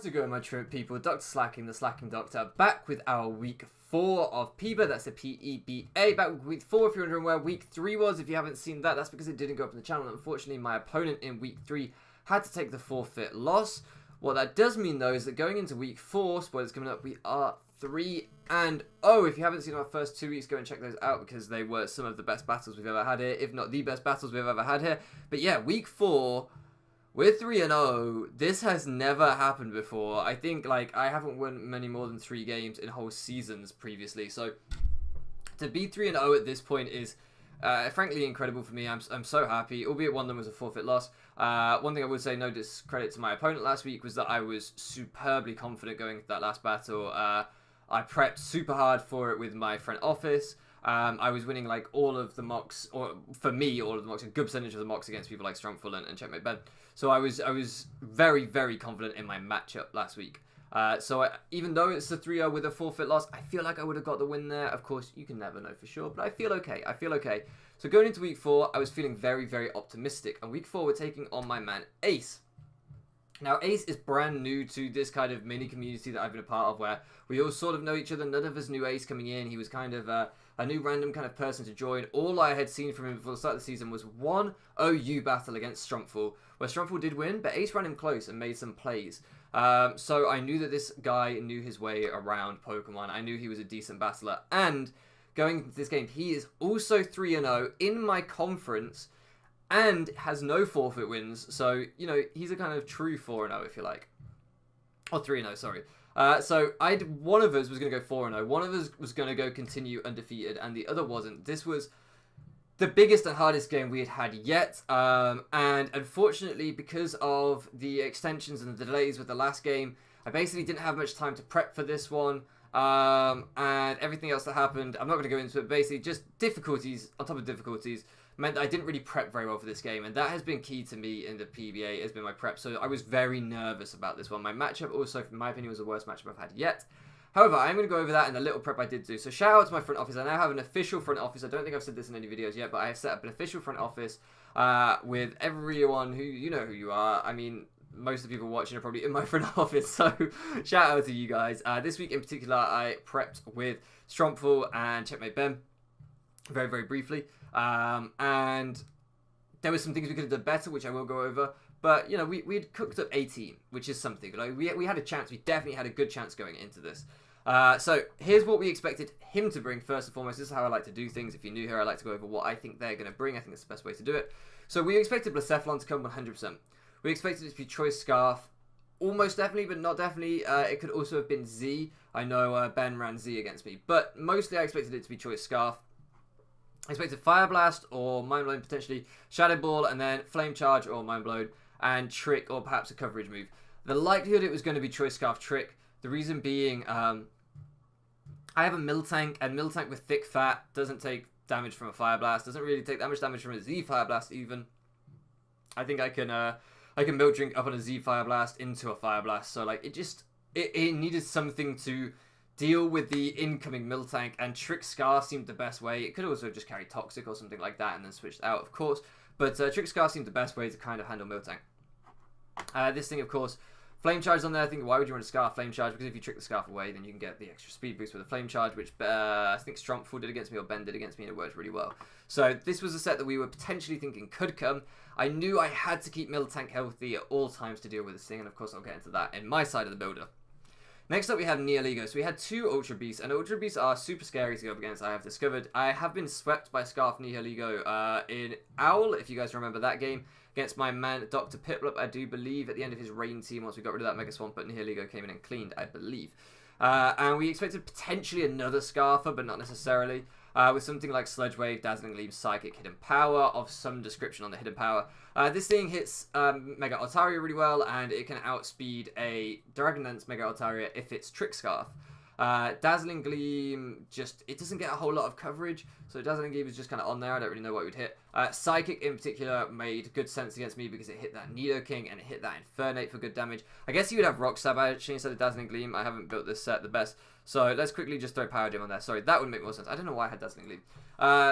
How's it going, my trip people? Dr. Slacking, the Slacking Doctor, back with our week 4 of PEBA. That's the PEBA. Back with week 4, if you're wondering where week 3 was. If you haven't seen that, that's because it didn't go up on the channel. Unfortunately, my opponent in week 3 had to take the forfeit loss. What that does mean, though, is that going into week 4, spoilers coming up, we are 3-0. If you haven't seen our first 2 weeks, go and check those out because they were some of the best battles we've ever had here, if not the best battles we've ever had here. But yeah, week 4... we're 3-0. This has never happened before. I think, I haven't won many more than 3 games in whole seasons previously. So, to be 3-0 at this point is, frankly, incredible for me. I'm so happy, albeit one of them was a forfeit loss. One thing I would say, no discredit to my opponent last week, was that I was superbly confident going into that last battle. I prepped super hard for it with my front office. I was winning, all of the mocks, or for me, all of the mocks, a good percentage of the mocks against people like Strongful and Checkmate Ben. So I was very, very confident in my matchup last week. Even though it's a 3-0 with a forfeit loss, I feel like I would have got the win there. Of course, you can never know for sure, but I feel okay. So going into week 4, I was feeling very, very optimistic. And week 4, we're taking on my man, Ace. Now, Ace is brand new to this kind of mini community that I've been a part of, where we all sort of know each other. None of us knew Ace coming in. He was kind of a new random kind of person to join. All I had seen from him before the start of the season was one OU battle against Strongful, where Strongful did win, but Ace ran him close and made some plays. So I knew that this guy knew his way around Pokemon. I knew he was a decent battler. And going into this game, he is also 3-0 in my conference, and has no forfeit wins, so, he's a kind of true 4-0, if you like. Or 3-0, sorry. So, one of us was going to go 4-0, one of us was going to go continue undefeated, and the other wasn't. This was the biggest and hardest game we had yet, and unfortunately, because of the extensions and the delays with the last game, I basically didn't have much time to prep for this one. And everything else that happened, I'm not going to go into it, basically just difficulties on top of difficulties meant that I didn't really prep very well for this game, and that has been key to me in the PBA, has been my prep, so I was very nervous about this one. My matchup also, in my opinion, was the worst matchup I've had yet. However, I'm going to go over that in the little prep I did do. So shout out to my front office. I now have an official front office. I don't think I've said this in any videos yet, but I have set up an official front office with everyone who, you know who you are. I mean, most of the people watching are probably in my front office, so shout out to you guys. This week in particular, I prepped with Strongful and Checkmate Ben, very, very briefly. And there were some things we could have done better, which I will go over. But, we had cooked up 18, which is something. We had a chance. We definitely had a good chance going into this. So here's what we expected him to bring first and foremost. This is how I like to do things. If you're new here, I like to go over what I think they're going to bring. I think that's the best way to do it. So we expected Blacephalon to come 100%. We expected it to be Choice Scarf, almost definitely, but not definitely. It could also have been Z. I know Ben ran Z against me, but mostly I expected it to be Choice Scarf. I expected Fire Blast or Mind Blown, potentially Shadow Ball, and then Flame Charge or Mind Blown, and Trick or perhaps a coverage move. The likelihood it was going to be Choice Scarf Trick, the reason being I have a Miltank, and Miltank with thick fat doesn't take damage from a Fire Blast, doesn't really take that much damage from a Z Fire Blast even. I think I can Milk Drink up on a Z Fire Blast into a Fire Blast, so it needed something to deal with the incoming Miltank, and Trick Scar seemed the best way. It could also just carry Toxic or something like that and then switched out, of course, but Trick Scar seemed the best way to kind of handle Miltank. This thing, of course, Flame Charge on there. I think, why would you want to Scarf Flame Charge? Because if you trick the Scarf away, then you can get the extra speed boost with a Flame Charge, which I think Strongful did against me, or Ben did against me, and it worked really well. So this was a set that we were potentially thinking could come. I knew I had to keep Miltank healthy at all times to deal with this thing, and of course I'll get into that in my side of the builder. Next up, we have Neoligo. So we had 2 Ultra Beasts, and Ultra Beasts are super scary to go up against, I have discovered. I have been swept by Scarf Neoligo in Owl, if you guys remember that game, against my man, Dr. Piplup, I do believe, at the end of his Rain team, once we got rid of that Mega Swamp, but Neoligo came in and cleaned, I believe. And we expected potentially another Scarfer, but not necessarily. With something like Sludge Wave, Dazzling Gleam, Psychic, Hidden Power, of some description on the Hidden Power. This thing hits Mega Altaria really well, and it can outspeed a Dragon Dance Mega Altaria if it's Trick Scarf. Dazzling Gleam, it doesn't get a whole lot of coverage, so Dazzling Gleam is just kind of on there. I don't really know what it would hit. Psychic in particular made good sense against me because it hit that Nidoking and it hit that Infernape for good damage. I guess you would have Rock Stab actually instead of Dazzling Gleam. I haven't built this set the best, so let's quickly just throw Power Gem on there. Sorry, that would make more sense. I don't know why I had Dazzling Gleam.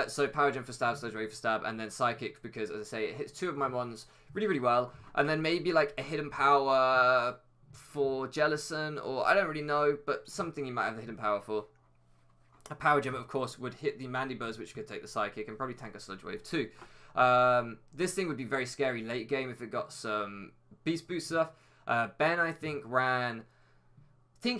So Power Gem for Stab, Sludge Wave for Stab, and then Psychic because, as I say, it hits 2 of my mons really, really well. And then maybe like a Hidden Power for Jellicent, or I don't really know, but something he might have the hidden power for. A power gem, of course, would hit the Mandibuzz, which could take the Psychic, and probably tank a Sludge Wave too. This thing would be very scary late game if it got some Beast Boost stuff. Ben, I think,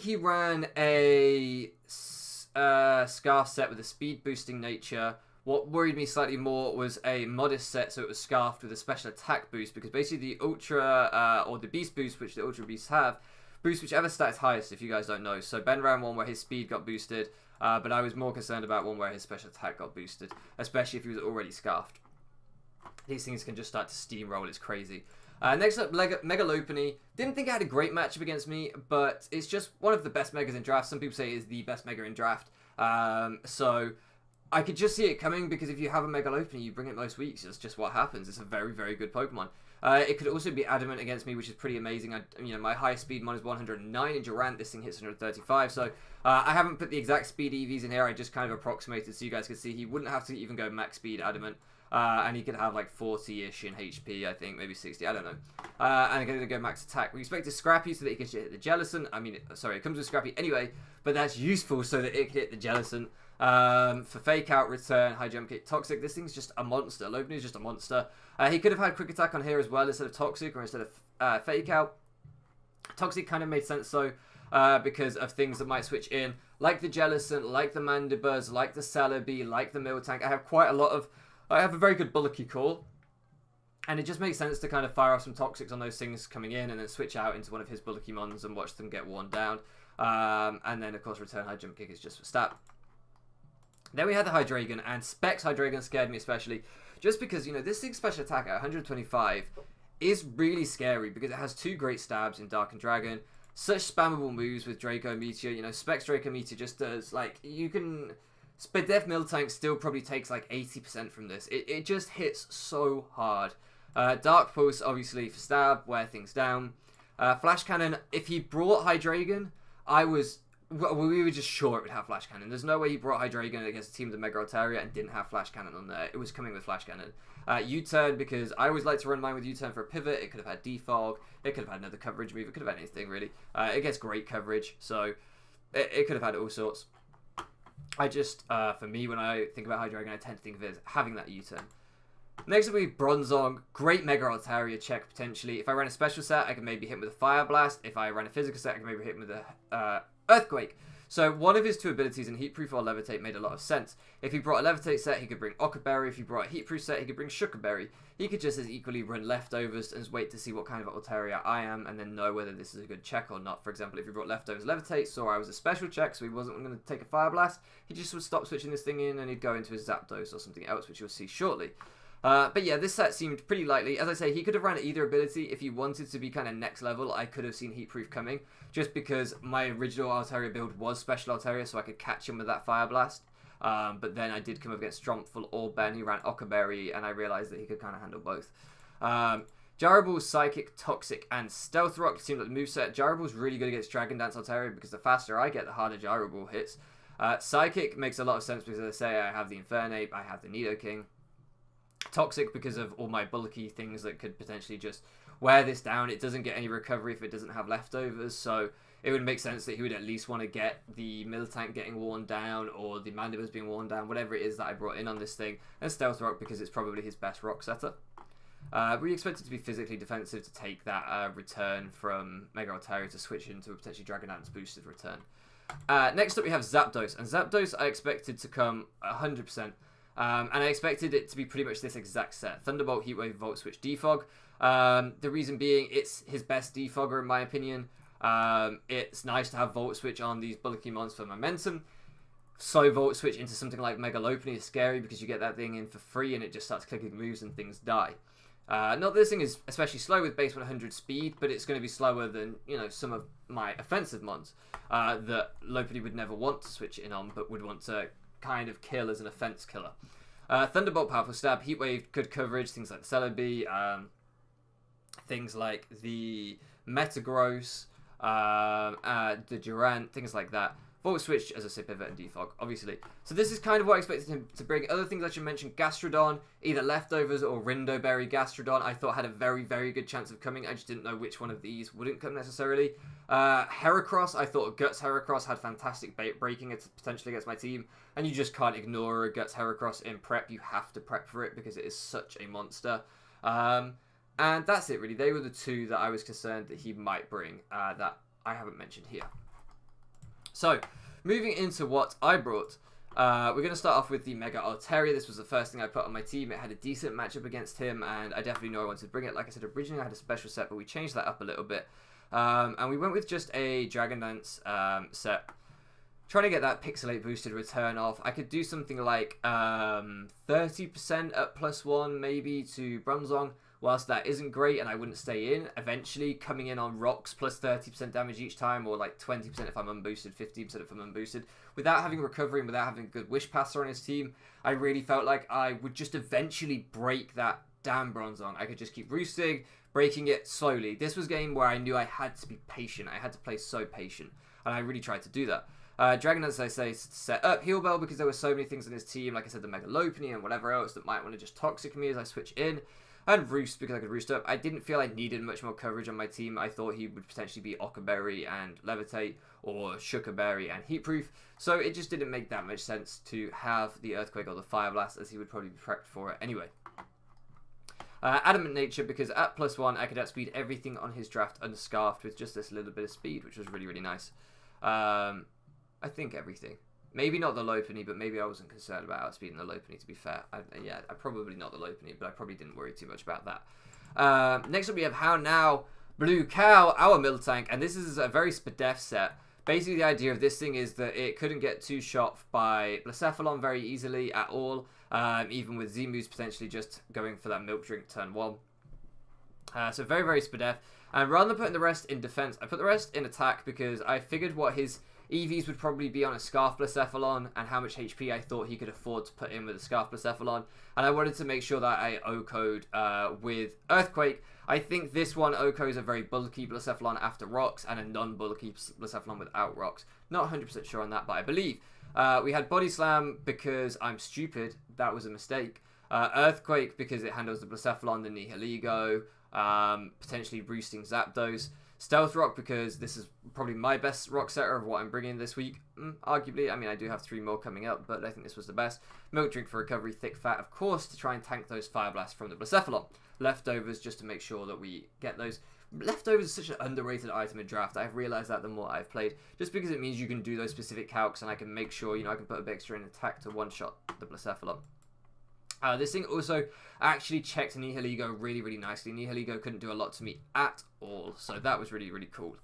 he ran a Scarf set with a speed boosting nature. What worried me slightly more was a modest set, so it was Scarfed with a special attack boost, because basically the Ultra, or the Beast Boost, which the Ultra Beasts have, boost whichever stat is highest, if you guys don't know. So Ben ran one where his speed got boosted, but I was more concerned about one where his special attack got boosted, especially if he was already Scarfed. These things can just start to steamroll, it's crazy. Next up, Mega Lopunny. Didn't think I had a great matchup against me, but it's just one of the best Megas in draft. Some people say it is the best Mega in draft. So I could just see it coming, because if you have a Mega Lopunny, you bring it most weeks. It's just what happens. It's a very, very good Pokemon. It could also be Adamant against me, which is pretty amazing. My highest speed mon is 109 in Durant. This thing hits 135. So I haven't put the exact speed EVs in here. I just kind of approximated so you guys could see he wouldn't have to even go max speed Adamant. And he could have like 40-ish in HP, I think, maybe 60, I don't know. And I'm going to go max attack. We expected Scrappy so that he could hit the Jellicent. It comes with Scrappy anyway, but that's useful so that it can hit the Jellicent. For Fake Out, Return, High Jump Kick, Toxic, this thing's just a monster. Lopunny is just a monster. He could have had Quick Attack on here as well instead of Toxic or instead of Fake Out. Toxic kind of made sense though, because of things that might switch in, like the Jellicent, like the Mandibuzz, like the Celebi, like the Miltank. I have a very good Bulky core, and it just makes sense to kind of fire off some Toxics on those things coming in and then switch out into one of his Bulky Mons and watch them get worn down. And then, of course, Return High Jump Kick is just for stat. Then we had the Hydreigon, and Specs Hydreigon scared me especially, just because, this thing's special attack at 125 is really scary because it has two great stabs in Dark and Dragon, such spammable moves with Draco Meteor. Specs Draco Meteor just does, Spadef Miltank still probably takes like 80% from this. It just hits so hard. Dark Pulse, obviously, for stab, wear things down. Flash Cannon, if he brought Hydreigon, we were just sure it would have Flash Cannon. There's no way he brought Hydreigon against a team with a Mega Altaria and didn't have Flash Cannon on there. It was coming with Flash Cannon. U-Turn, because I always like to run mine with U-Turn for a pivot. It could have had Defog. It could have had another coverage move. It could have had anything, really. It gets great coverage, so it could have had all sorts. I just, for me, when I think about Hydreigon, I tend to think of it as having that U-turn. Next up we have Bronzong. Great Mega Altaria check, potentially. If I ran a special set, I could maybe hit him with a Fire Blast. If I ran a physical set, I could maybe hit him with a Earthquake. So one of his two abilities in Heat Proof or Levitate made a lot of sense. If he brought a Levitate set, he could bring Ockerberry. If he brought a Heat Proof set, he could bring Sugarberry. He could just as equally run Leftovers and wait to see what kind of Altaria I am and then know whether this is a good check or not. For example, if he brought Leftovers Levitate, saw I was a special check, so he wasn't going to take a Fire Blast, he just would stop switching this thing in and he'd go into his Zapdos or something else, which you'll see shortly. But yeah, this set seemed pretty likely. As I say, he could have ran either ability. If he wanted to be kind of next level, I could have seen Heat Proof coming, just because my original Altaria build was Special Altaria, so I could catch him with that Fire Blast. But then I did come up against Strompful or Ben, who ran Ockerberry, and I realised that he could kind of handle both. Gyarables, Psychic, Toxic, and Stealth Rock seemed like the moveset. Gyarables really good against Dragon Dance Altaria, because the faster I get, the harder Gyraball hits. Psychic makes a lot of sense, because as I say, I have the Infernape, I have the Nidoking. Toxic because of all my bulky things that could potentially just wear this down. It doesn't get any recovery if it doesn't have leftovers, so it would make sense that he would at least want to get the Miltank getting worn down or the Mandibuzz being worn down, whatever it is that I brought in on this thing. And Stealth Rock because it's probably his best rock setter. We expect it to be physically defensive to take that return from Mega Altaria to switch into a potentially Dragon Dance boosted return. Next up we have Zapdos, and Zapdos I expected to come 100%. And I expected it to be pretty much this exact set. Thunderbolt, Heatwave, Volt Switch, Defog. The reason being, it's his best Defogger in my opinion. It's nice to have Volt Switch on these bulky mons for momentum. So Volt Switch into something like Mega Lopunny is scary because you get that thing in for free and it just starts clicking moves and things die. Not that this thing is especially slow with base 100 speed, but it's going to be slower than, some of my offensive mons that Lopunny would never want to switch in on, but would want to kind of kill as an offense killer. Thunderbolt, Powerful Stab, Heatwave, good coverage, things like the Celebi, things like the Metagross, the Durant, things like that. but we switched, as I say, Pivot and Defog, obviously. So this is kind of what I expected him to bring. Other things I should mention, Gastrodon, either Leftovers or Rindoberry Gastrodon, I thought had a very, very good chance of coming. I just didn't know which one of these wouldn't come necessarily. Heracross, I thought Guts Heracross had fantastic breaking potentially against my team, and you just can't ignore a Guts Heracross in prep. You have to prep for it because it is such a monster. And that's it, really. They were the two that I was concerned that he might bring that I haven't mentioned here. So, moving into what I brought, we're going to start off with the Mega Altaria. This was the first thing I put on my team. It had a decent matchup against him, and I definitely know I wanted to bring it. Like I said, originally I had a special set, but we changed that up a little bit. And we went with just a Dragon Dance set, trying to get that Pixelate boosted return off. I could do something like 30% at +1 maybe to Bronzong. Whilst that isn't great and I wouldn't stay in, eventually coming in on rocks plus 30% damage each time, or like 20% if I'm unboosted, 15% if I'm unboosted, without having recovery and without having a good Wish Passer on his team, I really felt like I would just eventually break that damn Bronzong. I could just keep roosting, breaking it slowly. This was a game where I knew I had to be patient. I had to play so patient, and I really tried to do that. Dragon, as I say, set up Heal Bell because there were so many things in his team, like I said, the Mega Lopunny and whatever else that might want to just Toxic me as I switch in. And Roost, because I could Roost up. I didn't feel I needed much more coverage on my team. I thought he would potentially be Ockerberry and Levitate, or Shuckerberry and Heatproof. So it just didn't make that much sense to have the Earthquake or the Fire Blast, as he would probably be prepped for it anyway. Adamant Nature, because at +1 I could outspeed everything on his draft unscarfed with just this little bit of speed, which was really, really nice. I think everything. Maybe not the Lopunny, but maybe I wasn't concerned about outspeeding the Lopunny, to be fair. Yeah, I probably not the Lopunny, but I probably didn't worry too much about that. Next up we have How Now, Blue Cow, our Miltank, and this is a very Spadef set. Basically the idea of this thing is that it couldn't get two-shot by Blacephalon very easily at all, even with Z-Moves potentially just going for that Milk Drink turn 1. So very, very Spadef. And rather than putting the rest in defense, I put the rest in attack because I figured what his EVs would probably be on a Scarf Blacephalon and how much HP I thought he could afford to put in with a Scarf Blacephalon. And I wanted to make sure that I O-code with Earthquake. I think this one O-codes a very bulky Blacephalon after rocks and a non-bulky Blacephalon without rocks. Not 100% sure on that, but I believe. We had Body Slam because I'm stupid. That was a mistake. Earthquake because it handles the Blacephalon, the Nihilego, potentially boosting Zapdos. Stealth Rock because this is probably my best rock setter of what I'm bringing this week. Arguably, I mean, I do have 3 more coming up, but I think this was the best. Milk Drink for recovery, Thick Fat, of course, to try and tank those Fire Blasts from the Blacephalon. Leftovers just to make sure that we get those. Leftovers is such an underrated item in draft. I've realized that the more I've played, just because it means you can do those specific calcs and I can make sure, you know, I can put a bit extra in attack to one-shot the Blacephalon. This thing also actually checked Nihilego really, really nicely. Nihilego couldn't do a lot to me at all, so that was really, really cool.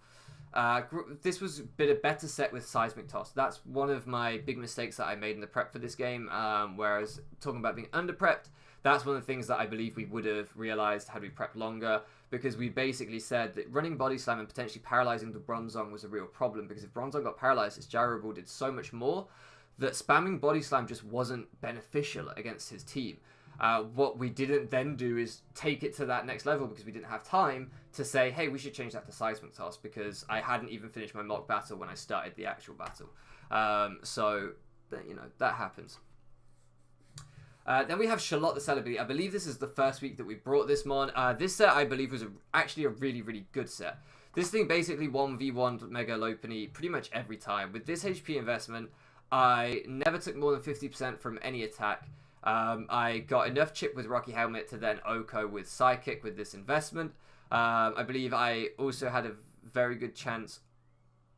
This was a better set with Seismic Toss. That's one of my big mistakes that I made in the prep for this game, whereas talking about being under-prepped, that's one of the things that I believe we would have realized had we prepped longer, because we basically said that running Body Slam and potentially paralyzing the Bronzong was a real problem, because if Bronzong got paralyzed, his Gyro Ball did so much more that spamming Body Slam just wasn't beneficial against his team. What we didn't then do is take it to that next level because we didn't have time to say, hey, we should change that to Seismic Toss, because I hadn't even finished my mock battle when I started the actual battle. So, you know, that happens. Then we have Charlotte the Celebrity. I believe this is the first week that we brought this mon. This set, I believe, was actually a really, really good set. This thing basically 1v1 Mega Lopunny pretty much every time. With this HP investment, I never took more than 50% from any attack. I got enough chip with Rocky Helmet to then OHKO with Psychic with this investment. I believe I also had a very good chance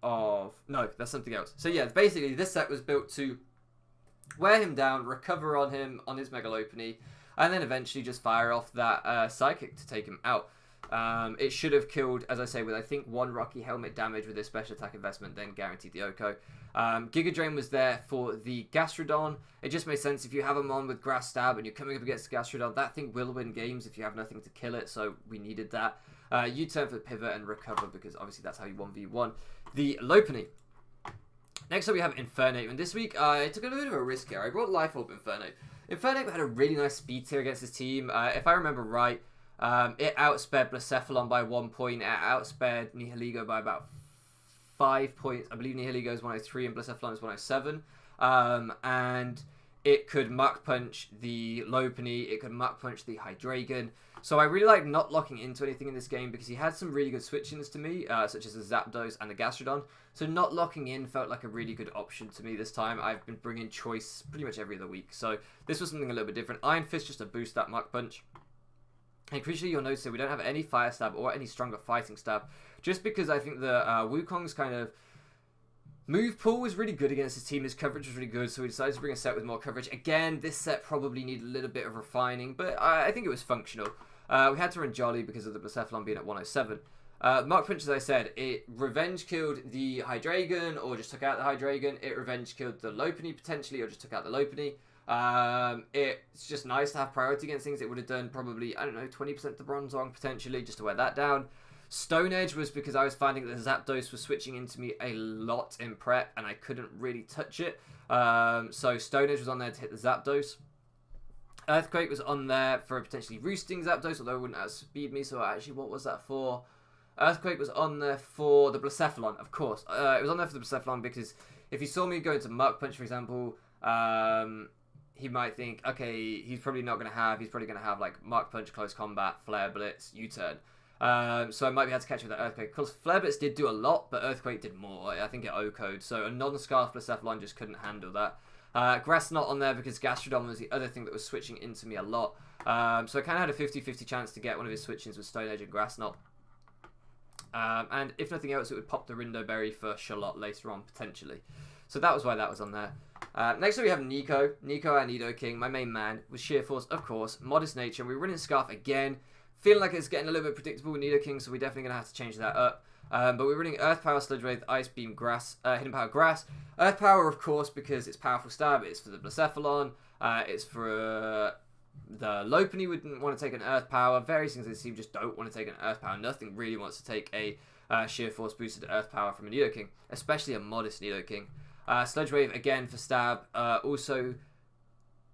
of... No, that's something else. So yeah, basically this set was built to wear him down, recover on him, on his Mega Lopunny, and then eventually just fire off that Psychic to take him out. It should have killed, as I say, with I think 1 Rocky Helmet damage with this special attack investment, then guaranteed the OHKO. Giga Drain was there for the Gastrodon. It just made sense if you have him on with Grass Stab and you're coming up against Gastrodon, that thing will win games if you have nothing to kill it, so we needed that. U-turn for Pivot and Recover, because obviously that's how you 1v1 the Lopunny. Next up we have Infernape, and this week I took a bit of a risk here. I brought Life Orb Infernape. Infernape had a really nice speed tier against his team. If I remember right, it outsped Blacephalon by 1 point. It outsped Nihilego by about 5 points. I believe Nihiligo is 103 and Blacephalon is 107. And it could Muck Punch the Lopunny, it could Muck Punch the Hydreigon. So I really like not locking into anything in this game because he had some really good switch-ins to me, such as the Zapdos and the Gastrodon. So not locking in felt like a really good option to me this time. I've been bringing choice pretty much every other week. So this was something a little bit different. Iron Fist just to boost that Muck Punch. And crucially, you'll notice that we don't have any Fire Stab or any stronger Fighting Stab. Just because I think the Wukong's kind of move pool was really good against his team. His coverage was really good, so we decided to bring a set with more coverage. Again, this set probably needed a little bit of refining, but I think it was functional. We had to run Jolly because of the Blacephalon being at 107. Muck Punch, as I said, it revenge killed the Hydreigon or just took out the Hydreigon. It revenge killed the Lopunny potentially or just took out the Lopunny. It's just nice to have priority against things. It would have done probably, I don't know, 20% the Bronzong potentially just to wear that down. Stone Edge was because I was finding that the Zapdos was switching into me a lot in prep and I couldn't really touch it. So Stone Edge was on there to hit the Zapdos. Earthquake was on there for a potentially roosting Zapdos, although it wouldn't outspeed me, so actually what was that for? Earthquake was on there for the Blacephalon, of course. It was on there for the Blacephalon because if he saw me go into Muck Punch, for example, he might think, okay, he's probably going to have like Muck Punch, Close Combat, Flare Blitz, U-Turn. So I might be able to catch with that Earthquake. Of course, Flare Blitz did do a lot, but Earthquake did more. I think it O-code, so a non-Scarf Blacephalon just couldn't handle that. Grass not on there because Gastrodon was the other thing that was switching into me a lot. So I kind of had a 50-50 chance to get one of his switch-ins with Stone Edge and Grass Knot. And if nothing else, it would pop the Rindo Berry for Charlotte later on, potentially. So that was why that was on there. Next up we have Nico. Nico, our Nidoking, my main man, with Sheer Force, of course, Modest Nature. We're running Scarf again. Feeling like it's getting a little bit predictable with Nidoking, so we're definitely going to have to change that up. But we're running Earth Power, Sludge Wave, Ice Beam, Grass, Hidden Power, Grass. Earth Power, of course, because it's Powerful Stab. It's for the Blacephalon. It's for the Lopunny wouldn't want to take an Earth Power. Various things in this team just don't want to take an Earth Power. Nothing really wants to take a Sheer Force boosted Earth Power from a Nidoking, especially a Modest Nidoking. Sludge Wave, again, for Stab. Also,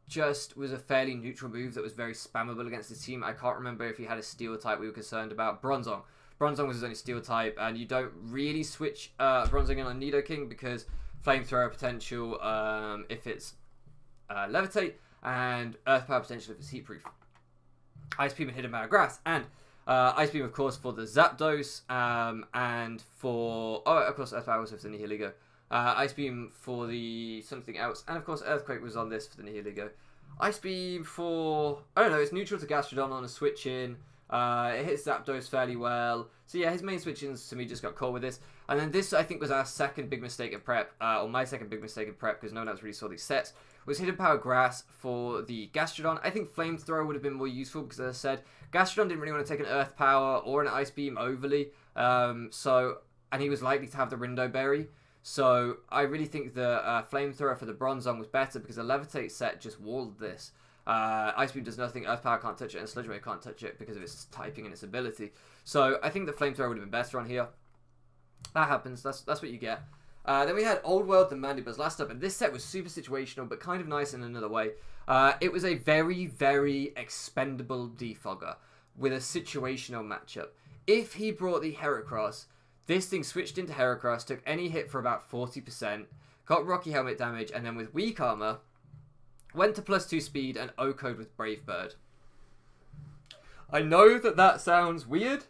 just was a fairly neutral move that was very spammable against his team. I can't remember if he had a Steel type we were concerned about. Bronzong. Bronzong was his only Steel type, and you don't really switch Bronzong in on Nidoking because Flamethrower potential if it's Levitate, and Earth Power potential if it's Heat Proof. Ice Beam and Hidden Power Grass, and Ice Beam, of course, for the Zapdos, and for... Oh, of course, Earth Power also for the Nihiligo. Ice Beam for the something else, and of course Earthquake was on this for the Nihiligo. Ice Beam for... I don't know, it's neutral to Gastrodon on a switch-in. It hits Zapdos fairly well. So yeah, his main switch-ins to me just got caught with this. And then this, I think, was our second big mistake in prep, or my second big mistake in prep, because no one else really saw these sets, was Hidden Power Grass for the Gastrodon. I think Flamethrower would have been more useful, because as I said, Gastrodon didn't really want to take an Earth Power or an Ice Beam overly, and he was likely to have the Rindo Berry. So I really think the Flamethrower for the Bronzong was better, because the Levitate set just walled this. Ice Beam does nothing, Earth Power can't touch it, and Sludge Wave can't touch it because of its typing and its ability. So I think the Flamethrower would have been better on here. That happens, that's what you get. Then we had Old World the Mandibuzz last up, and this set was super situational, but kind of nice in another way. It was a very, very expendable Defogger with a situational matchup. If he brought the Heracross, this thing switched into Heracross, took any hit for about 40%, got Rocky Helmet damage, and then with Weak Armor, went to +2 speed and O-code with Brave Bird. I know that sounds weird,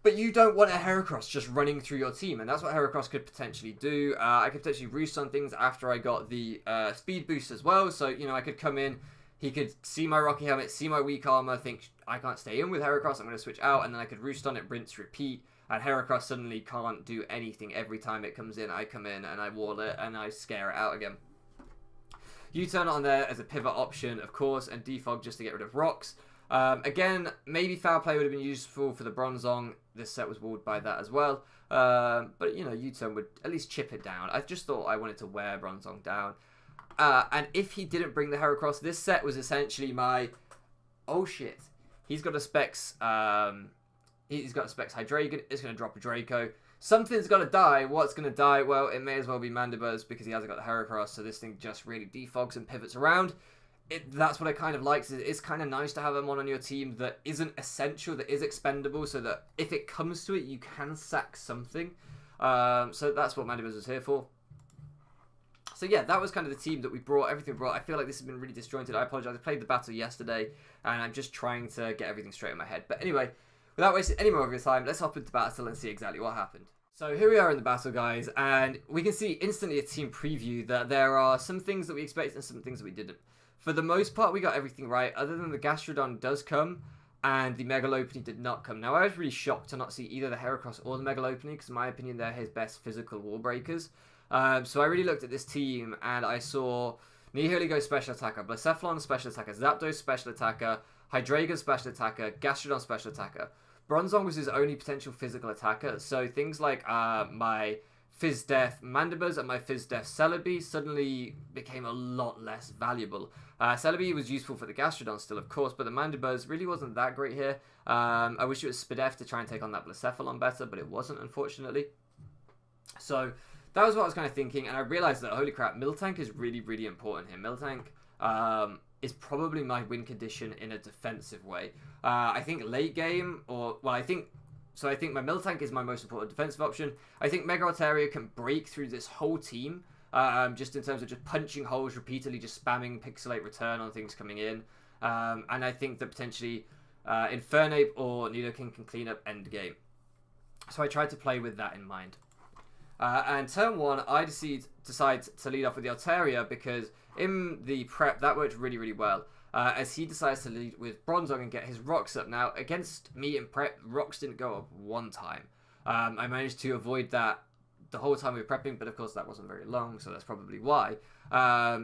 but you don't want a Heracross just running through your team, and that's what Heracross could potentially do. I could potentially roost on things after I got the speed boost as well, so, you know, I could come in, he could see my Rocky Helmet, see my Weak Armor, think, I can't stay in with Heracross, I'm going to switch out, and then I could roost on it, rinse, repeat, and Heracross suddenly can't do anything. Every time it comes in, I come in, and I wall it, and I scare it out again. U-turn on there as a pivot option, of course, and Defog just to get rid of rocks. Again, maybe Foul Play would have been useful for the Bronzong. This set was walled by that as well. But, you know, U-turn would at least chip it down. I just thought I wanted to wear Bronzong down. And if he didn't bring the Heracross, this set was essentially my... Oh, shit. He's got a Specs... He's got a Specs Hydreigon. It's going to drop a Draco. Something's got to die. What's going to die? Well, it may as well be Mandibuzz because he hasn't got the Heracross, so this thing just really defogs and pivots around. That's what I kind of like. It's kind of nice to have a mon on your team that isn't essential, that is expendable, so that if it comes to it, you can sack something. So that's what Mandibuzz was here for. So yeah, that was kind of the team that we brought, everything we brought. I feel like this has been really disjointed. I apologize. I played the battle yesterday, and I'm just trying to get everything straight in my head. But anyway, without wasting any more of your time, let's hop into battle and see exactly what happened. So here we are in the battle, guys, and we can see instantly a team preview that there are some things that we expected and some things that we didn't. For the most part, we got everything right, other than the Gastrodon does come, and the Mega Lopunny did not come. Now, I was really shocked to not see either the Heracross or the Mega Lopunny, because in my opinion, they're his best physical wall breakers. So I really looked at this team, and I saw Nihilego special attacker, Blacephalon special attacker, Zapdos special attacker, Hydreigon special attacker, Gastrodon special attacker. Bronzong was his only potential physical attacker, so things like my Fizz-Def Mandibuzz and my Fizz-Def Celebi suddenly became a lot less valuable. Celebi was useful for the Gastrodon still, of course, but the Mandibuzz really wasn't that great here. I wish it was Spadef to try and take on that Blacephalon better, but it wasn't, unfortunately. So that was what I was kind of thinking, and I realized that, holy crap, Miltank is really, really important here. Miltank is probably my win condition in a defensive way. I think late game, I think my Miltank is my most important defensive option. I think Mega Altaria can break through this whole team, just in terms of just punching holes repeatedly, just spamming Pixelate return on things coming in. And I think that potentially Infernape or Nidoking can clean up endgame. So I tried to play with that in mind. And turn 1, I decide to lead off with the Altaria because in the prep, that worked really, really well. As he decides to lead with Bronzong and get his rocks up. Now, against me in prep, rocks didn't go up one time. I managed to avoid that the whole time we were prepping, but of course that wasn't very long, so that's probably why.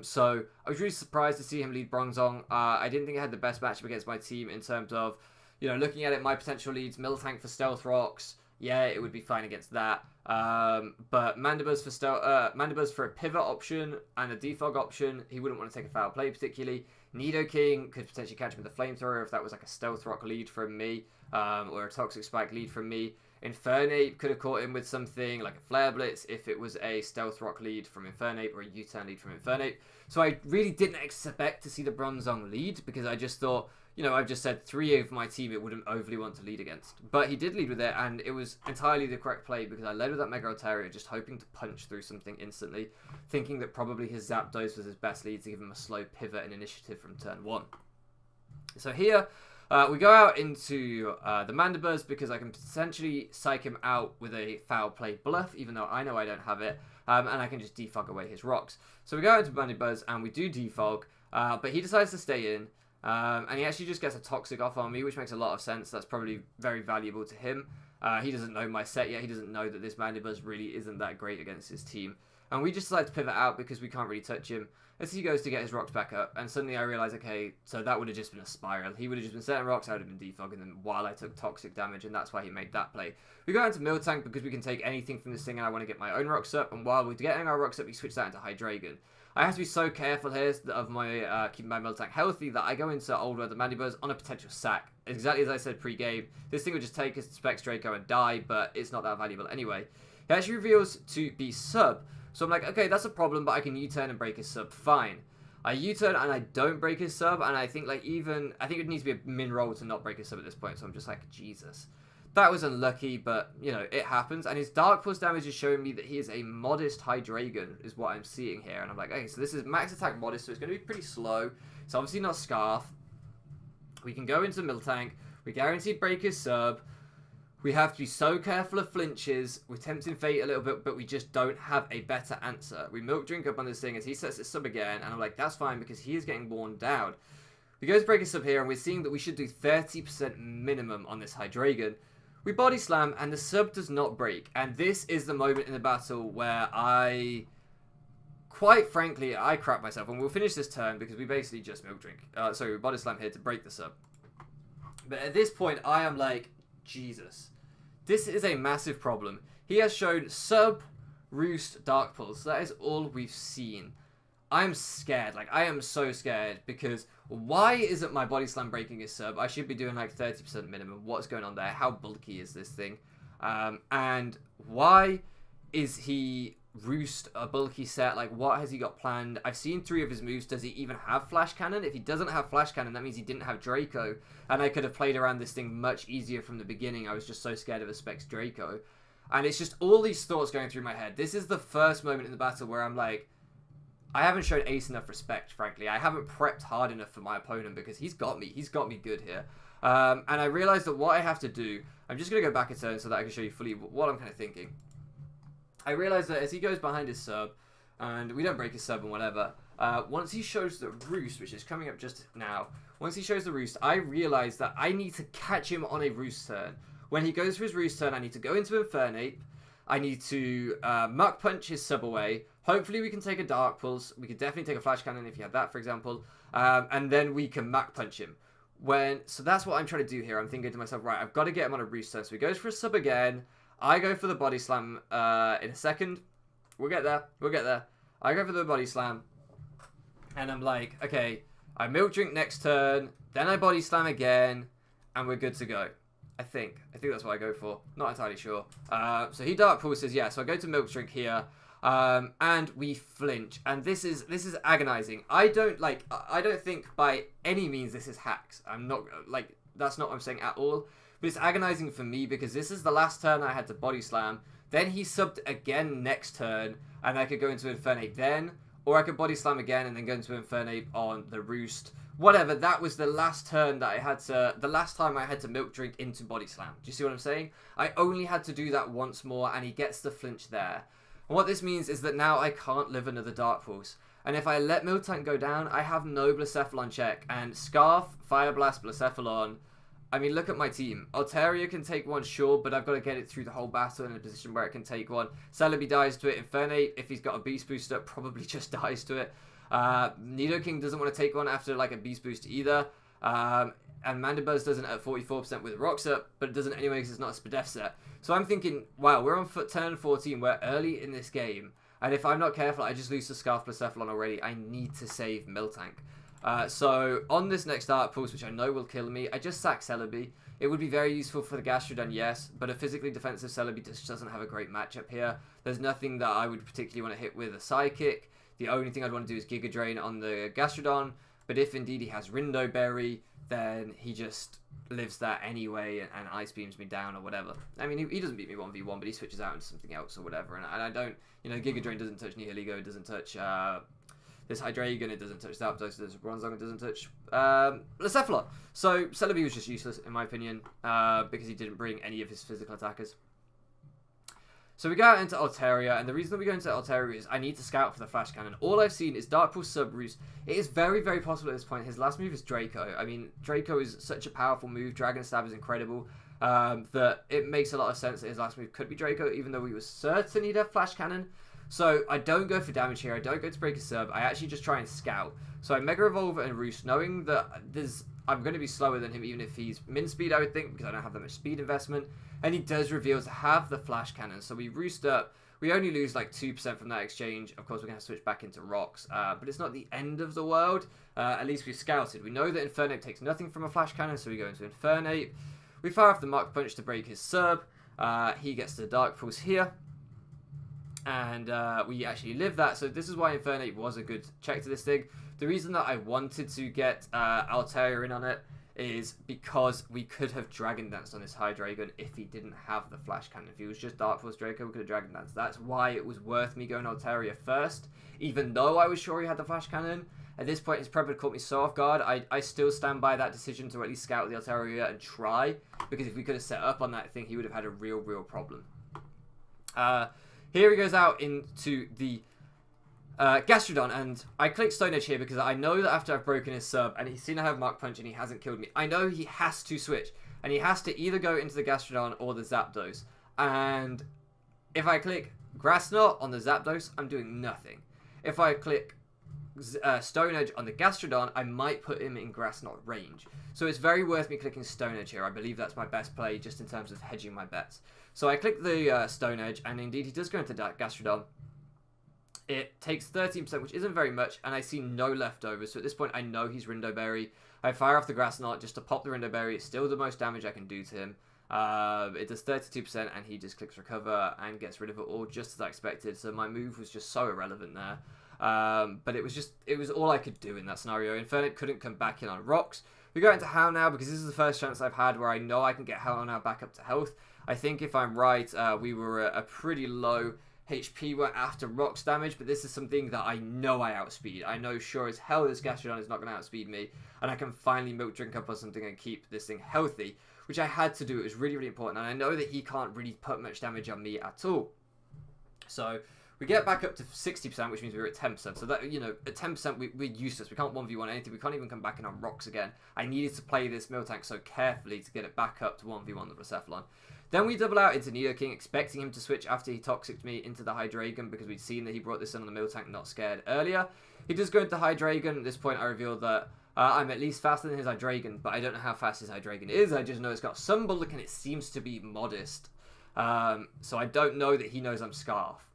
So I was really surprised to see him lead Bronzong. I didn't think I had the best matchup against my team in terms of, looking at it, my potential leads, Miltank for Stealth Rocks. Yeah, it would be fine against that. But Mandibuzz for a pivot option and a defog option, he wouldn't want to take a foul play particularly. Nidoking could potentially catch him with a flamethrower if that was like a Stealth Rock lead from me, or a Toxic Spike lead from me. Infernape could have caught him with something like a Flare Blitz if it was a Stealth Rock lead from Infernape or a U-turn lead from Infernape. So I really didn't expect to see the Bronzong lead because I just thought, I've just said 3 of my team it wouldn't overly want to lead against. But he did lead with it, and it was entirely the correct play because I led with that Mega Altaria, just hoping to punch through something instantly, thinking that probably his Zapdos was his best lead to give him a slow pivot and initiative from turn 1. So here, we go out into the Mandibuzz because I can potentially psych him out with a foul play bluff, even though I know I don't have it, and I can just defog away his rocks. So we go out into Mandibuzz, and we do defog, but he decides to stay in. And he actually just gets a Toxic off on me, which makes a lot of sense. That's probably very valuable to him. He doesn't know my set yet. He doesn't know that this Mandibuzz really isn't that great against his team. And we just decide to pivot out because we can't really touch him. As he goes to get his rocks back up, and suddenly I realise, okay, so that would have just been a spiral. He would have just been setting rocks, I would have been defogging them while I took Toxic damage, and that's why he made that play. We go into Miltank because we can take anything from this thing, and I want to get my own rocks up, and while we're getting our rocks up, we switch that into Hydreigon. I have to be so careful here of my keeping my Miltank healthy that I go into Old Weather Mandibuzz on a potential sack. Exactly as I said pre-game, this thing would just take his Specs Draco and die, but it's not that valuable anyway. He actually reveals to be sub, so I'm like, okay, that's a problem, but I can U-turn and break his sub, fine. I U-turn and I don't break his sub, and I think I think it needs to be a min roll to not break his sub at this point, so I'm just like, Jesus. That was unlucky, but, it happens. And his Dark Pulse damage is showing me that he is a modest Hydreigon, is what I'm seeing here. And I'm like, okay, so this is max attack modest, so it's going to be pretty slow. It's obviously not Scarf. We can go into Miltank. We guarantee break his sub. We have to be so careful of flinches. We're tempting fate a little bit, but we just don't have a better answer. We milk drink up on this thing as he sets his sub again, and I'm like, that's fine because he is getting worn down. We go to break his sub here, and we're seeing that we should do 30% minimum on this Hydreigon. We body slam, and the sub does not break. And this is the moment in the battle where quite frankly, I crap myself. And we'll finish this turn because we basically just milk drink. Sorry, we body slam here to break the sub. But at this point, I am like, Jesus. This is a massive problem. He has shown sub, roost, dark pulse. That is all we've seen. I'm scared. I am so scared because why isn't my body slam breaking his sub? I should be doing 30% minimum. What's going on there? How bulky is this thing? And why is he roost a bulky set? What has he got planned? I've seen 3 of his moves. Does he even have Flash Cannon? If he doesn't have Flash Cannon, that means he didn't have Draco. And I could have played around this thing much easier from the beginning. I was just so scared of a Specs Draco. And it's just all these thoughts going through my head. This is the first moment in the battle where I'm like, I haven't shown Ace enough respect, frankly. I haven't prepped hard enough for my opponent because he's got me. He's got me good here. And I realized that what I have to do, I'm just going to go back a turn so that I can show you fully what I'm kind of thinking. I realized that as he goes behind his sub, and we don't break his sub and whatever, once he shows the roost, which is coming up just now, once he shows the roost, I realize that I need to catch him on a roost turn. When he goes for his roost turn, I need to go into Infernape. I need to Muck Punch his sub away. Hopefully we can take a Dark Pulse. We could definitely take a Flash Cannon if you had that, for example. And then we can Muck Punch him. So that's what I'm trying to do here. I'm thinking to myself, right, I've got to get him on a roost turn. So he goes for a sub again. I go for the Body Slam in a second. We'll get there. We'll get there. I go for the Body Slam. And I'm like, okay, I Milk Drink next turn. Then I Body Slam again. And we're good to go. I think that's what I go for. Not entirely sure. So he Dark Pulses, yeah. So I go to Milk Drink here. And we flinch. And this is agonizing. I don't think by any means this is hacks. I'm not, like, that's not what I'm saying at all. But it's agonizing for me because this is the last turn I had to Body Slam. Then he subbed again next turn. And I could go into Infernape then. Or I could Body Slam again and then go into Infernape on the Roost. Whatever, that was the last turn that I had to... The last time I had to Milk Drink into Body Slam. Do you see what I'm saying? I only had to do that once more and he gets the flinch there. And what this means is that now I can't live another Dark Pulse. And if I let Miltank go down, I have no Blacephalon check. And Scarf, Fire Blast, Blacephalon... I mean, look at my team. Altaria can take one, sure, but I've got to get it through the whole battle in a position where it can take one. Celebi dies to it. Infernape, if he's got a Beast Booster, probably just dies to it. Nidoking doesn't want to take one after, like, a Beast Boost either. And Mandibuzz doesn't at 44% with Rocks up, but it doesn't anyway because it's not a Spadef set. So I'm thinking, wow, we're on turn 14. We're early in this game. And if I'm not careful, I just lose to Scarf Blacephalon already. I need to save Miltank. So on this next Dark Pulse, which I know will kill me, I just sack Celebi. It would be very useful for the Gastrodon, yes, but a physically defensive Celebi just doesn't have a great matchup here. There's nothing that I would particularly want to hit with a Psychic. The only thing I'd want to do is Giga Drain on the Gastrodon, but if indeed he has Rindo Berry, then he just lives that anyway and Ice Beams me down or whatever. I mean, he doesn't beat me 1v1, but he switches out into something else or whatever, and I don't, you know, Giga Drain doesn't touch Nihiligo, it doesn't touch... this Hydreigon, it doesn't touch Zapdos, this Bronzong, it doesn't touch Blacephalon. So Celebi was just useless, in my opinion, because he didn't bring any of his physical attackers. So we go out into Altaria, and the reason that we go into Altaria is I need to scout for the Flash Cannon. All I've seen is Dark Pulse Sub Roost. It is very, very possible at this point. His last move is Draco. I mean, Draco is such a powerful move. Dragon Stab is incredible. That it makes a lot of sense that his last move could be Draco, even though we were certain he'd have Flash Cannon. So I don't go for damage here. I don't go to break a sub. I actually just try and scout. So I Mega Revolver and Roost, knowing that I'm going to be slower than him, even if he's min speed, I would think, because I don't have that much speed investment. And he does reveal to have the Flash Cannon. So we Roost up. We only lose like 2% from that exchange. Of course, we're going to switch back into Rocks. But it's not the end of the world. At least we've scouted. We know that Infernape takes nothing from a Flash Cannon, so we go into Infernape. We fire off the Muck Punch to break his sub. He gets the Dark Pulse here. And we actually live that, so this is why Infernape was a good check to this thing. The reason that I wanted to get Altaria in on it is because we could have Dragon Danced on this Hydreigon if he didn't have the Flash Cannon. If he was just Dark Force Draco, we could have Dragon Danced. That's why it was worth me going Altaria first, even though I was sure he had the Flash Cannon. At this point, his prep had caught me so off guard. I still stand by that decision to at least scout the Altaria and try, because if we could have set up on that thing, he would have had a real problem. Here he goes out into the Gastrodon, and I click Stone Edge here because I know that after I've broken his sub, and he's seen I have Mark Punch and he hasn't killed me, I know he has to switch, and he has to either go into the Gastrodon or the Zapdos. And if I click Grass Knot on the Zapdos, I'm doing nothing. If I click Stone Edge on the Gastrodon, I might put him in Grass Knot range. So it's very worth me clicking Stone Edge here. I believe that's my best play just in terms of hedging my bets. So I click the Stone Edge, and indeed he does go into Gastrodon. It takes 13%, which isn't very much, and I see no leftovers. So at this point, I know he's Rindo Berry. I fire off the Grass Knot just to pop the Rindo Berry. It's still the most damage I can do to him. It does 32%, and he just clicks Recover and gets rid of it all just as I expected. So my move was just so irrelevant there. But it was all I could do in that scenario. Infernape couldn't come back in on Rocks. We go into How now because this is the first chance I've had where I know I can get How now back up to health. I think if I'm right, we were at a pretty low HP after rocks damage, but this is something that I know I outspeed. I know sure as hell this Gastrodon is not going to outspeed me, and I can finally milk drink up or something and keep this thing healthy, which I had to do. It was really, really important, and I know that he can't really put much damage on me at all. So we get back up to 60%, which means we're at 10%. So that, you know, at 10%, we're useless. We can't 1v1 anything. We can't even come back in on rocks again. I needed to play this Miltank so carefully to get it back up to 1v1 the Blacephalon. Then we double out into Nidoking, expecting him to switch after he Toxiced me into the Hydreigon, because we'd seen that he brought this in on the Miltank, not scared, earlier. He does go into Hydreigon. At this point, I revealed that I'm at least faster than his Hydreigon, but I don't know how fast his Hydreigon is. I just know it's got some bulk and it seems to be modest. So I don't know that he knows I'm Scarf.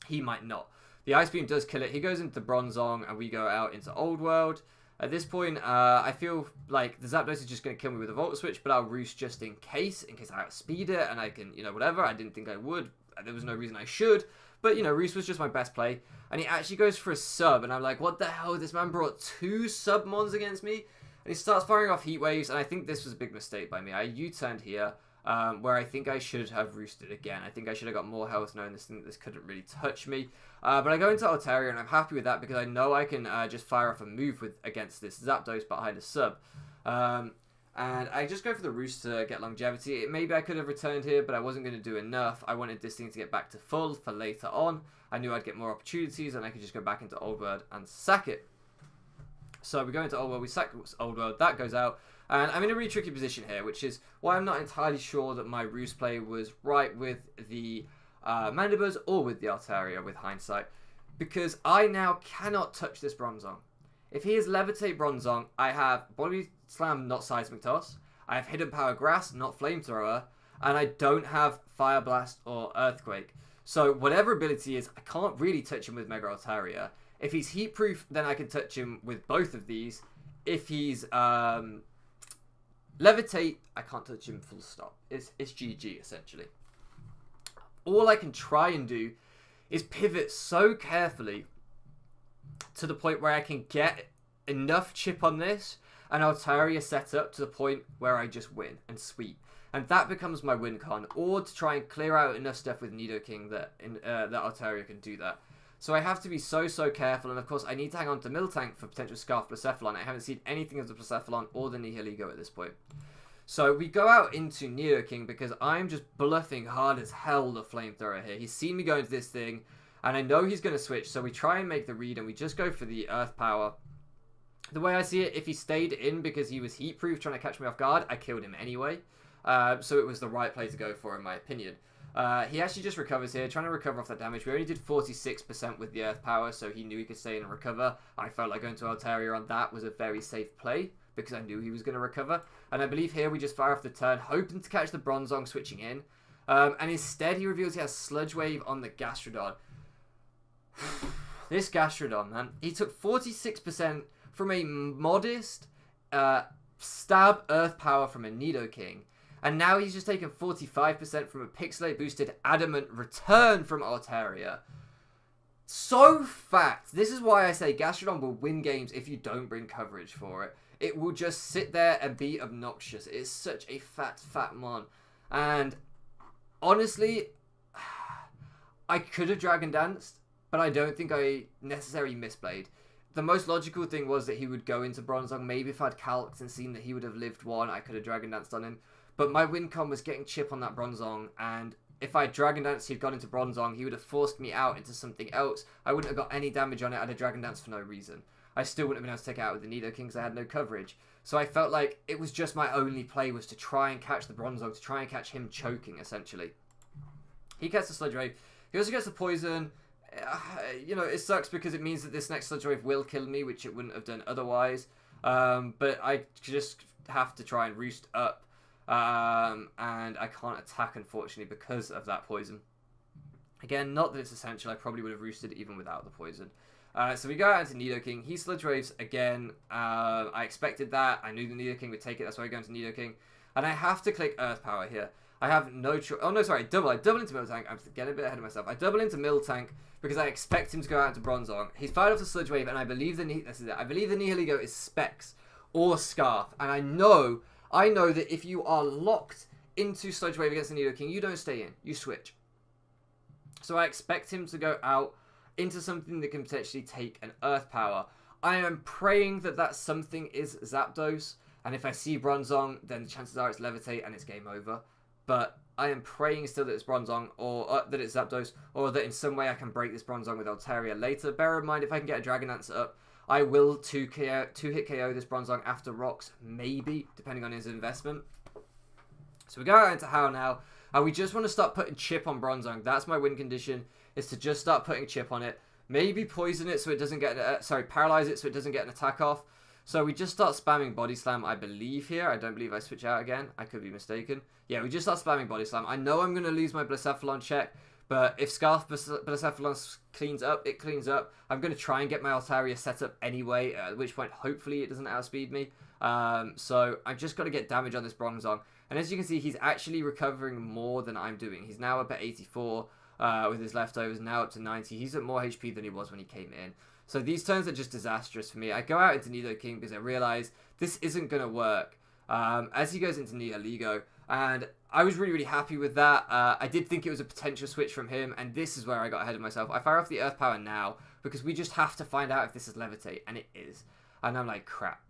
He might not. The Ice Beam does kill it. He goes into Bronzong, and we go out into Old World. At this point, I feel like the Zapdos is just going to kill me with a Volt Switch, but I'll Roost just in case I outspeed it, and I can, you know, whatever. I didn't think I would. There was no reason I should. But, you know, Roost was just my best play. And he actually goes for a sub, and I'm like, what the hell? This man brought 2 Submons against me? And he starts firing off Heat Waves, and I think this was a big mistake by me. I U-turned here, where I think I should have roosted again. I think I should have got more health knowing this couldn't really touch me. But I go into Altaria, and I'm happy with that because I know I can just fire off a move against this Zapdos behind a sub. And I just go for the Roost to get longevity. Maybe I could have returned here, but I wasn't going to do enough. I wanted this thing to get back to full for later on. I knew I'd get more opportunities, and I could just go back into Old World and sack it. So we go into Old World, we sack Old World, that goes out. And I'm in a really tricky position here, which is why I'm not entirely sure that my Roost play was right with the Mandibuzz or with the Altaria with hindsight. Because I now cannot touch this Bronzong. If he is Levitate Bronzong, I have Body Slam, not Seismic Toss. I have Hidden Power Grass, not Flamethrower. And I don't have Fire Blast or Earthquake. So whatever ability is, I can't really touch him with Mega Altaria. If he's Heat Proof, then I can touch him with both of these. If he's Levitate, I can't touch him full stop. It's GG, essentially. All I can try and do is pivot so carefully to the point where I can get enough chip on this and Altaria set up to the point where I just win and sweep. And that becomes my win con, or to try and clear out enough stuff with Nidoking that Altaria can do that. So I have to be so careful, and of course I need to hang on to Miltank for potential Scarf Blacephalon. I haven't seen anything of the Blacephalon or the Nihilego at this point. So we go out into Nidoking because I'm just bluffing hard as hell the Flamethrower here. He's seen me go into this thing, and I know he's going to switch, so we try and make the read, and we just go for the Earth Power. The way I see it, if he stayed in because he was Heat-Proof trying to catch me off guard, I killed him anyway. So it was the right play to go for, in my opinion. He actually just recovers here, trying to recover off that damage. We only did 46% with the Earth Power, so he knew he could stay in and recover. I felt like going to Altaria on that was a very safe play, because I knew he was going to recover. And I believe here we just fire off the turn, hoping to catch the Bronzong switching in. And instead he reveals he has Sludge Wave on the Gastrodon. This Gastrodon, man. He took 46% from a modest stab Earth Power from a Nidoking. And now he's just taken 45% from a Pixelate boosted Adamant return from Altaria. So fact. This is why I say Gastrodon will win games if you don't bring coverage for it. It will just sit there and be obnoxious. It is such a fat mon. And honestly, I could have Dragon Danced, but I don't think I necessarily misplayed. The most logical thing was that he would go into Bronzong. Maybe if I'd calced and seen that he would have lived one, I could have Dragon Danced on him. But my win con was getting chip on that Bronzong, and if I Dragon Danced, he'd gone into Bronzong, he would have forced me out into something else. I wouldn't have got any damage on it. I'd have Dragon Danced for no reason. I still wouldn't have been able to take it out with the Nidoking because I had no coverage. So I felt like it was just my only play was to try and catch the Bronzong, to try and catch him choking, essentially. He gets the Sludge Wave. He also gets the Poison. You know, it sucks because it means that this next Sludge Wave will kill me, which it wouldn't have done otherwise. But I just have to try and Roost up. And I can't attack, unfortunately, because of that Poison. Again, not that it's essential. I probably would have roosted even without the Poison. So we go out into Nidoking. He Sludge Waves again. I expected that. I knew the Nidoking would take it. That's why I go into Nidoking. And I have to click Earth Power here. I have no choice. Oh, no, sorry. I double into Miltank. I'm getting a bit ahead of myself. I double into Miltank because I expect him to go out into Bronzong. He's fired off the Sludge Wave, and I believe this is it. I believe the Nihilego is Specs or Scarf. And I know that if you are locked into Sludge Wave against the Nidoking, you don't stay in. You switch. So I expect him to go out into something that can potentially take an Earth Power. I am praying that that something is Zapdos. And if I see Bronzong, then the chances are it's Levitate and it's game over. But I am praying still that it's Bronzong, or that it's Zapdos, or that in some way I can break this Bronzong with Altaria later. Bear in mind, if I can get a Dragon Dance up, I will 2-hit KO this Bronzong after Rocks, maybe, depending on his investment. So we go out into Howl now, and we just want to start putting Chip on Bronzong. That's my win condition, is to just start putting Chip on it. Maybe poison it so it doesn't get, paralyze it so it doesn't get an attack off. So we just start spamming Body Slam, I believe here. I don't believe I switch out again. I could be mistaken. Yeah, we just start spamming Body Slam. I know I'm going to lose my Blacephalon check, but if Scarf Blacephalon cleans up, it cleans up. I'm going to try and get my Altaria set up anyway, at which point hopefully it doesn't outspeed me. So I've just got to get damage on this Bronzong. And as you can see, he's actually recovering more than I'm doing. He's now up at 84 with his leftovers, now up to 90. He's at more HP than he was when he came in. So these turns are just disastrous for me. I go out into Nidoking because I realize this isn't going to work. As he goes into Nihilego, and I was really, really happy with that. I did think it was a potential switch from him, and this is where I got ahead of myself. I fire off the Earth Power now because we just have to find out if this is Levitate, and it is. And I'm like, crap.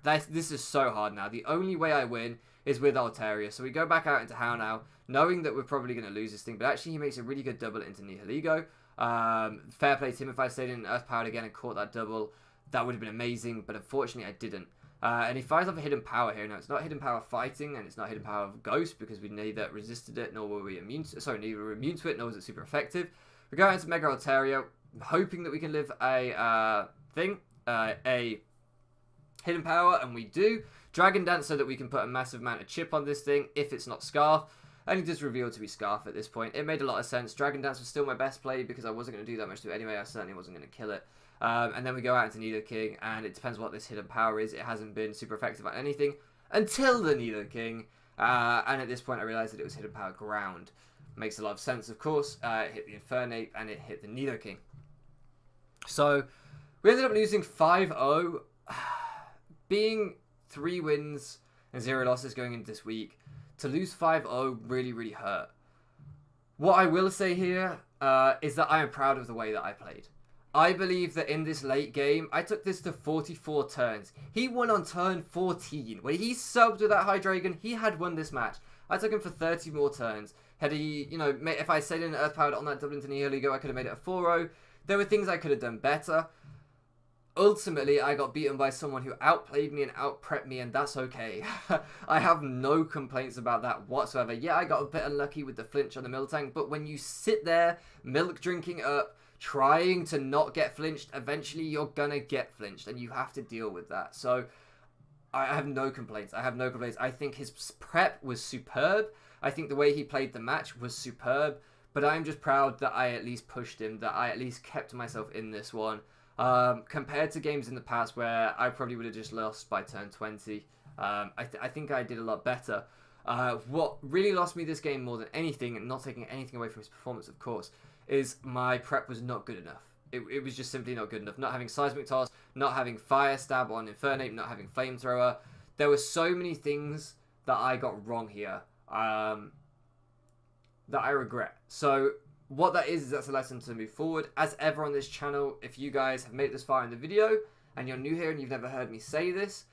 This is so hard now. The only way I win is with Altaria. So we go back out into Howl now, knowing that we're probably going to lose this thing, but actually he makes a really good double into Nihilego. Fair play to him. If I stayed in Earth Powered again and caught that double, that would have been amazing, but unfortunately I didn't. And he fires off a Hidden Power here. Now, it's not Hidden Power Fighting, and it's not Hidden Power of Ghost, because we neither resisted it, nor were we immune to it. Sorry, neither were immune to it, nor was it super effective. We go into Mega Altaria, hoping that we can live a Hidden Power, and we do. Dragon Dance so that we can put a massive amount of chip on this thing, if it's not Scarf. And it does reveal to be Scarf at this point. It made a lot of sense. Dragon Dance was still my best play because I wasn't going to do that much to it anyway. I certainly wasn't going to kill it. And then we go out into Nidoking, and it depends what this hidden power is. It hasn't been super effective on anything until the Nidoking. And at this point, I realized that it was hidden power Ground. Makes a lot of sense, of course. It hit the Infernape, and it hit the Nidoking. So we ended up losing 5-0. Being 3 wins and 0 losses going into this week, to lose 5-0 really, really hurt. What I will say here is that I am proud of the way that I played. I believe that in this late game, I took this to 44 turns. He won on turn 14. When he subbed with that Hydreigon, he had won this match. I took him for 30 more turns. Had he, if I stayed in Earth Powered on that double into Nihilego, I could have made it a 4-0. There were things I could have done better. Ultimately, I got beaten by someone who outplayed me and outprepped me, and that's okay. I have no complaints about that whatsoever. Yeah, I got a bit unlucky with the flinch on the Miltank, but when you sit there, milk drinking up, trying to not get flinched, eventually you're gonna get flinched, and you have to deal with that. So, I have no complaints. I think his prep was superb. I think the way he played the match was superb, but I'm just proud that I at least pushed him, that I at least kept myself in this one. Compared to games in the past where I probably would have just lost by turn 20, I think I did a lot better. What really lost me this game more than anything, and not taking anything away from his performance, of course, is my prep was not good enough. It was just simply not good enough. Not having Seismic Toss, not having Fire Stab on Infernape, not having Flamethrower. There were so many things that I got wrong here that I regret. So what that is that's a lesson to move forward. As ever on this channel, if you guys have made it this far in the video and you're new here and you've never heard me say this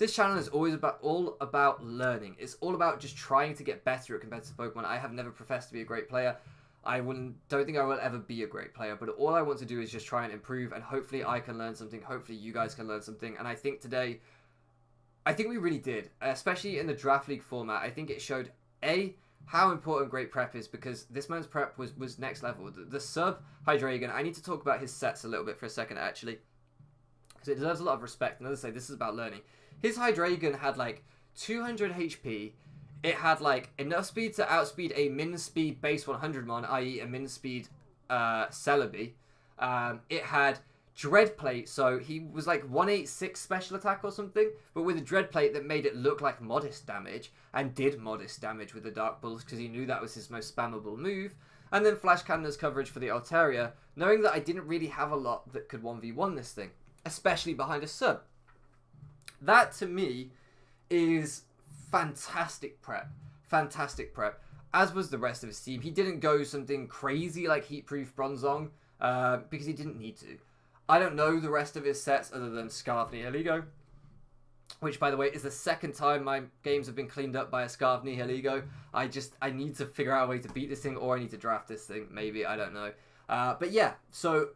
channel is always all about learning. It's all about just trying to get better at competitive Pokemon. I have never professed to be a great player. Don't think I will ever be a great player, but all I want to do is just try and improve, and hopefully I can learn something. Hopefully you guys can learn something. And I think today, we really did, especially in the Draft League format. I think it showed how important great prep is, because this man's prep was next level. The sub Hydreigon, I need to talk about his sets a little bit for a second, actually, because it deserves a lot of respect. And as I say, this is about learning. His Hydreigon had like 200 HP. It had like enough speed to outspeed a min speed base 100 mon, i.e. a min speed Celebi. It had Dread Plate, so he was like 186 special attack or something, but with a Dread Plate that made it look like modest damage, and did modest damage with the Dark Pulse because he knew that was his most spammable move. And then Flash Cannon as coverage for the Altaria, knowing that I didn't really have a lot that could 1v1 this thing, especially behind a sub. That to me is fantastic prep. fantastic prep, as was the rest of his team. He didn't go something crazy like Heatproof Bronzong, because he didn't need to. I don't know the rest of his sets other than Scarvney Heligo, which, by the way, is the second time my games have been cleaned up by a Scarvney Heligo. I need to figure out a way to beat this thing, or I need to draft this thing, maybe, I don't know. But yeah, so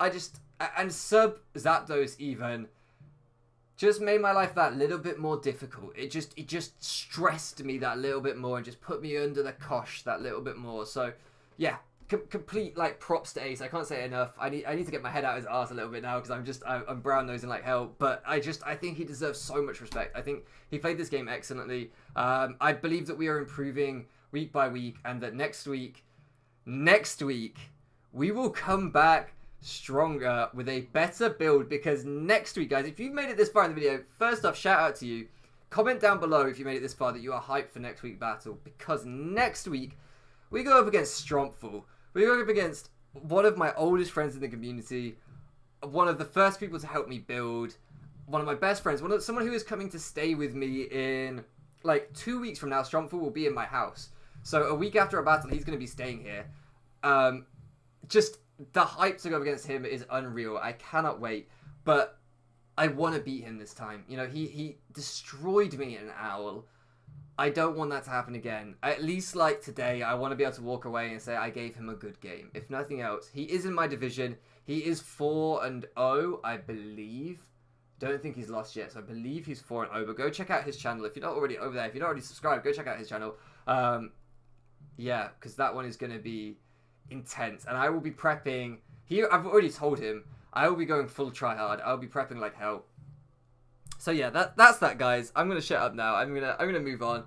and sub Zapdos even just made my life that little bit more difficult. It just stressed me that little bit more and just put me under the cosh that little bit more. So yeah, complete like props to Ace. I can't say it enough. I need to get my head out his arse a little bit now because I'm brown nosing like hell. But I think he deserves so much respect. I think he played this game excellently. I believe that we are improving week by week, and that next week we will come back stronger with a better build, because next week, guys, if you've made it this far in the video, first off, shout out to you. Comment down below if you made it this far that you are hyped for next week's battle, because next week we go up against Strompful. We go up against one of my oldest friends in the community, one of the first people to help me build, one of my best friends, someone who is coming to stay with me in like 2 weeks from now. Strompful will be in my house, so a week after our battle he's going to be staying here. Just the hype to go up against him is unreal. I cannot wait, but I want to beat him this time. You know, he destroyed me in an owl. I don't want that to happen again. At least like today, I want to be able to walk away and say I gave him a good game. If nothing else, he is in my division. He is 4-0, I believe. Don't think he's lost yet, so I believe he's 4-0. But go check out his channel if you're not already over there. If you're not already subscribed, go check out his channel. Yeah, because that one is going to be intense, and I will be prepping here. I've already told him I will be going full try hard. I'll be prepping like hell. So yeah, that's that, guys. I'm gonna shut up now. I'm gonna move on.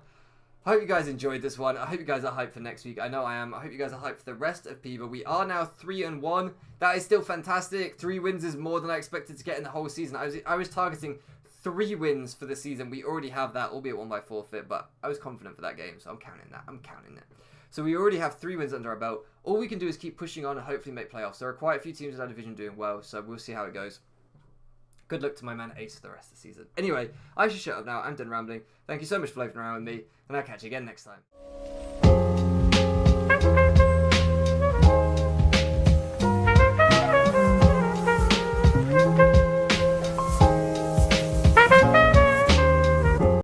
I hope you guys enjoyed this one. I hope you guys are hyped for next week. I know I am. I hope you guys are hyped for the rest of PEBA. We are now 3-1. That is still fantastic. 3 wins is more than I expected to get in the whole season. I was targeting 3 wins for the season. We already have that, albeit 1 by forfeit, but I was confident for that game, so I'm counting that. I'm counting it. So we already have 3 wins under our belt. All we can do is keep pushing on and hopefully make playoffs. There are quite a few teams in our division doing well, so we'll see how it goes. Good luck to my man Ace for the rest of the season. Anyway, I should shut up now. I'm done rambling. Thank you so much for loafing around with me, and I'll catch you again next time.